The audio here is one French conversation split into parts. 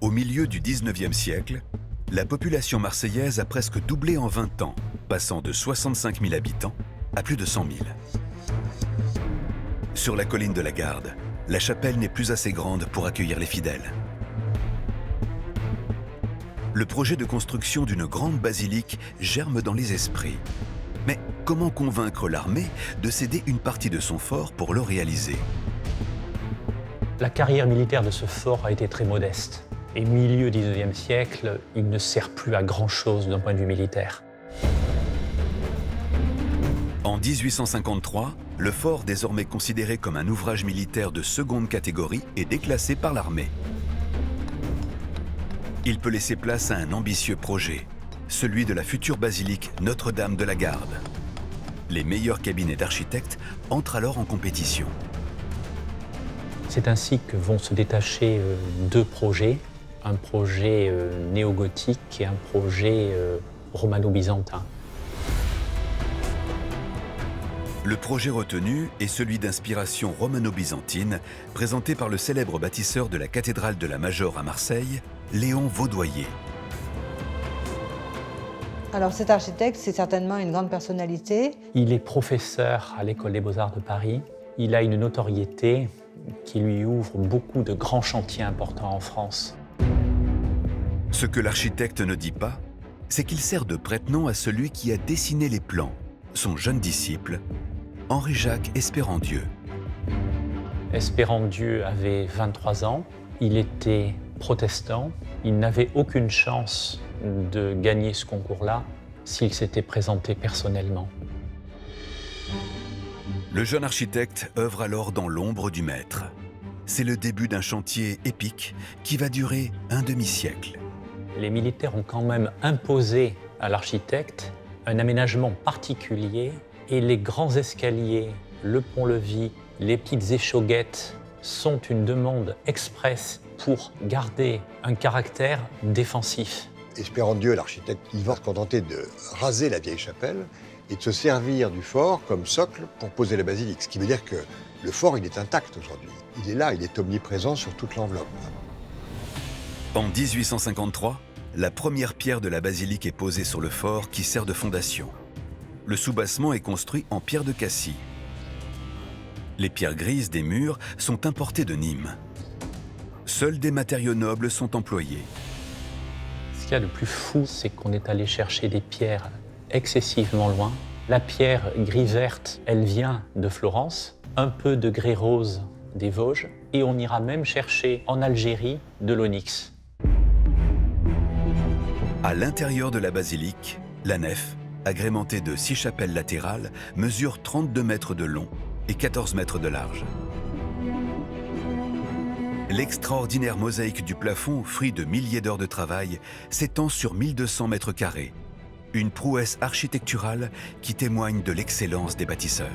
Au milieu du 19e siècle, la population marseillaise a presque doublé en 20 ans, passant de 65 000 habitants à plus de 100 000. Sur la colline de la Garde, la chapelle n'est plus assez grande pour accueillir les fidèles. Le projet de construction d'une grande basilique germe dans les esprits. Mais comment convaincre l'armée de céder une partie de son fort pour le réaliser? La carrière militaire de ce fort a été très modeste. Et milieu 19e siècle, il ne sert plus à grand-chose d'un point de vue militaire. En 1853, le fort, désormais considéré comme un ouvrage militaire de seconde catégorie, est déclassé par l'armée. Il peut laisser place à un ambitieux projet, celui de la future basilique Notre-Dame de la Garde. Les meilleurs cabinets d'architectes entrent alors en compétition. C'est ainsi que vont se détacher deux projets, un projet néo-gothique et un projet romano-byzantin. Le projet retenu est celui d'inspiration romano-byzantine, présenté par le célèbre bâtisseur de la cathédrale de la Major à Marseille, Léon Vaudoyer. Alors cet architecte, c'est certainement une grande personnalité. Il est professeur à l'École des Beaux-Arts de Paris. Il a une notoriété qui lui ouvre beaucoup de grands chantiers importants en France. Ce que l'architecte ne dit pas, c'est qu'il sert de prête-nom à celui qui a dessiné les plans, son jeune disciple, Henri-Jacques Espérandieu. Espérandieu avait 23 ans, il était protestant, il n'avait aucune chance de gagner ce concours-là s'il s'était présenté personnellement. Le jeune architecte œuvre alors dans l'ombre du maître. C'est le début d'un chantier épique qui va durer un demi-siècle. Les militaires ont quand même imposé à l'architecte un aménagement particulier et les grands escaliers, le pont-levis, les petites échauguettes sont une demande express pour garder un caractère défensif. Espérandieu, l'architecte, il va se contenter de raser la vieille chapelle et de se servir du fort comme socle pour poser la basilique. Ce qui veut dire que le fort, il est intact aujourd'hui. Il est là, il est omniprésent sur toute l'enveloppe. En 1853, la première pierre de la basilique est posée sur le fort qui sert de fondation. Le soubassement est construit en pierre de Cassis. Les pierres grises des murs sont importées de Nîmes. Seuls des matériaux nobles sont employés. Ce qu'il y a de plus fou, c'est qu'on est allé chercher des pierres excessivement loin. La pierre gris-verte, elle vient de Florence, un peu de grès rose des Vosges, et on ira même chercher en Algérie de l'onyx. À l'intérieur de la basilique, la nef, agrémentée de 6 chapelles latérales, mesure 32 mètres de long et 14 mètres de large. L'extraordinaire mosaïque du plafond, fruit de milliers d'heures de travail, s'étend sur 1200 mètres carrés. Une prouesse architecturale qui témoigne de l'excellence des bâtisseurs.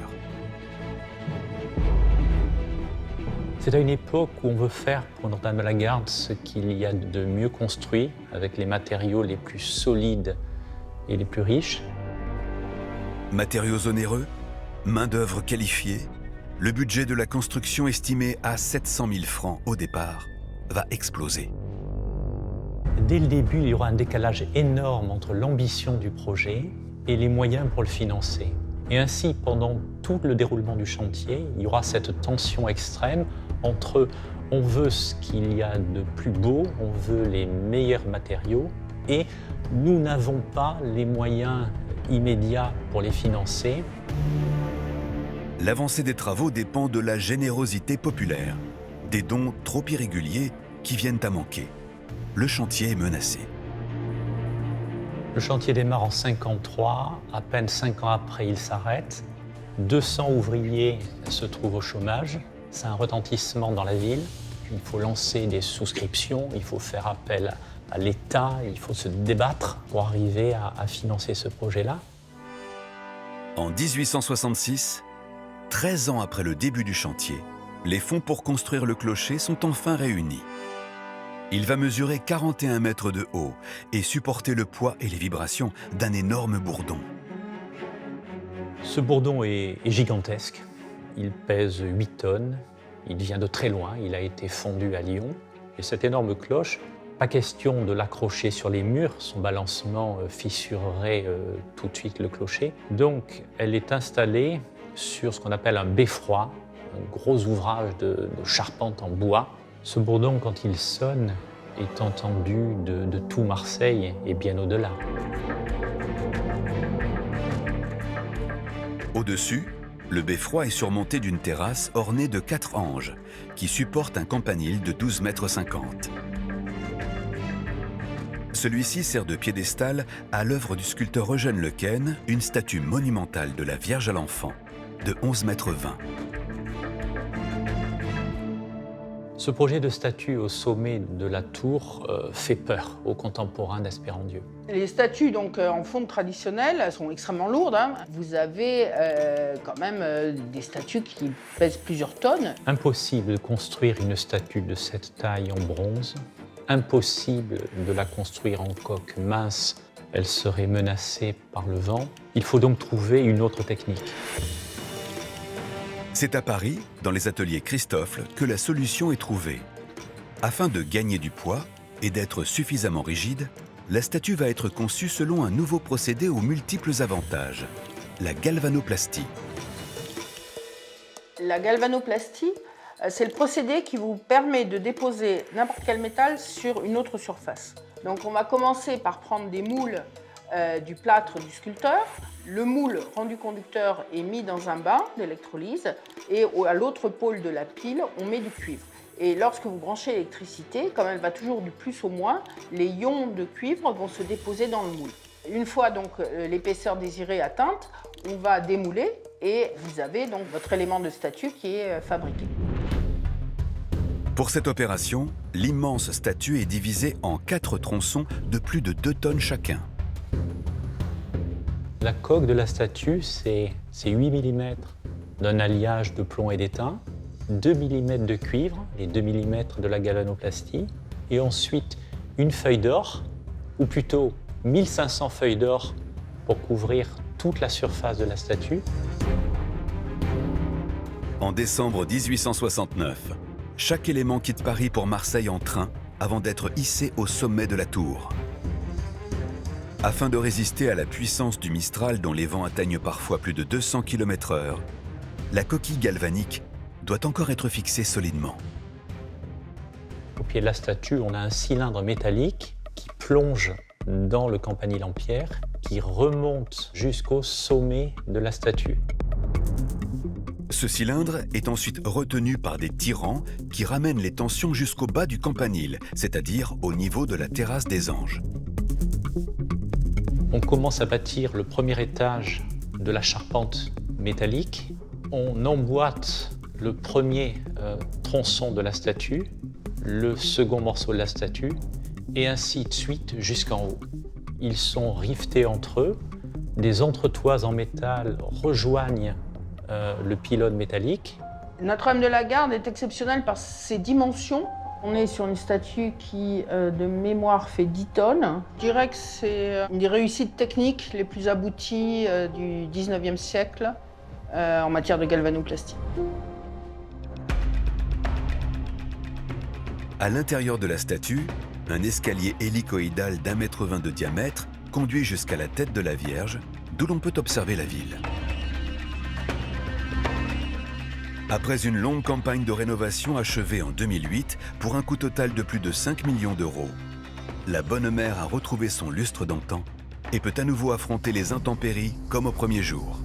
C'est à une époque où on veut faire pour Notre-Dame de la Garde ce qu'il y a de mieux construit, avec les matériaux les plus solides et les plus riches. Matériaux onéreux, main-d'œuvre qualifiée, le budget de la construction estimé à 700 000 francs au départ va exploser. Dès le début, il y aura un décalage énorme entre l'ambition du projet et les moyens pour le financer. Et ainsi, pendant tout le déroulement du chantier, il y aura cette tension extrême entre on veut ce qu'il y a de plus beau, on veut les meilleurs matériaux, et nous n'avons pas les moyens immédiats pour les financer. L'avancée des travaux dépend de la générosité populaire, des dons trop irréguliers qui viennent à manquer. Le chantier est menacé. Le chantier démarre en 1953, à peine 5 ans après, il s'arrête. 200 ouvriers se trouvent au chômage. C'est un retentissement dans la ville. Il faut lancer des souscriptions, il faut faire appel à l'État, il faut se débattre pour arriver à financer ce projet-là. En 1866, 13 ans après le début du chantier, les fonds pour construire le clocher sont enfin réunis. Il va mesurer 41 mètres de haut et supporter le poids et les vibrations d'un énorme bourdon. Ce bourdon est gigantesque. Il pèse 8 tonnes. Il vient de très loin. Il a été fondu à Lyon. Et cette énorme cloche, Pas question de l'accrocher sur les murs, son balancement fissurerait tout de suite le clocher. Donc elle est installée sur ce qu'on appelle un beffroi, un gros ouvrage de charpente en bois. Ce bourdon, quand il sonne, est entendu de tout Marseille et bien au-delà. Au-dessus, le beffroi est surmonté d'une terrasse ornée de 4 anges qui supportent un campanile de 12,50 mètres. Celui-ci sert de piédestal à l'œuvre du sculpteur Eugène Lequesne, une statue monumentale de la Vierge à l'Enfant de 11,20 mètres. Ce projet de statue au sommet de la tour fait peur aux contemporains d'Espérandieu. Les statues donc, en fonte traditionnelle elles sont extrêmement lourdes. Vous avez quand même des statues qui pèsent plusieurs tonnes. Impossible de construire une statue de cette taille en bronze. Impossible de la construire en coque mince, elle serait menacée par le vent. Il faut donc trouver une autre technique. C'est à Paris, dans les ateliers Christoffel, que la solution est trouvée. Afin de gagner du poids et d'être suffisamment rigide, la statue va être conçue selon un nouveau procédé aux multiples avantages, la galvanoplastie. La galvanoplastie, c'est le procédé qui vous permet de déposer n'importe quel métal sur une autre surface. Donc on va commencer par prendre des moules du plâtre du sculpteur. Le moule rendu conducteur est mis dans un bain d'électrolyse et à l'autre pôle de la pile, on met du cuivre. Et lorsque vous branchez l'électricité, comme elle va toujours du plus au moins, les ions de cuivre vont se déposer dans le moule. Une fois donc l'épaisseur désirée atteinte, on va démouler et vous avez donc votre élément de statue qui est fabriqué. Pour cette opération, l'immense statue est divisée en 4 tronçons de plus de 2 tonnes chacun. La coque de la statue, c'est 8 mm d'un alliage de plomb et d'étain, 2 mm de cuivre, les 2 mm de la galvanoplastie, et ensuite une feuille d'or, ou plutôt 1500 feuilles d'or pour couvrir toute la surface de la statue. En décembre 1869, chaque élément quitte Paris pour Marseille en train avant d'être hissé au sommet de la tour. Afin de résister à la puissance du Mistral dont les vents atteignent parfois plus de 200 km/h, la coquille galvanique doit encore être fixée solidement. Au pied de la statue, on a un cylindre métallique qui plonge dans le campanile en pierre, qui remonte jusqu'au sommet de la statue. Ce cylindre est ensuite retenu par des tirants qui ramènent les tensions jusqu'au bas du campanile, c'est-à-dire au niveau de la terrasse des anges. On commence à bâtir le premier étage de la charpente métallique. On emboîte le premier tronçon de la statue, le second morceau de la statue, et ainsi de suite jusqu'en haut. Ils sont rivetés entre eux. Des entretoises en métal rejoignent le pylône métallique. Notre-Dame de la Garde est exceptionnelle par ses dimensions. On est sur une statue qui, de mémoire, fait 10 tonnes. Je dirais que c'est une des réussites techniques les plus abouties du 19e siècle en matière de galvanoplastie. À l'intérieur de la statue, un escalier hélicoïdal d'1,20 m de diamètre conduit jusqu'à la tête de la Vierge, d'où l'on peut observer la ville. Après une longue campagne de rénovation achevée en 2008 pour un coût total de plus de 5 millions d'euros, la Bonne Mère a retrouvé son lustre d'antan et peut à nouveau affronter les intempéries comme au premier jour.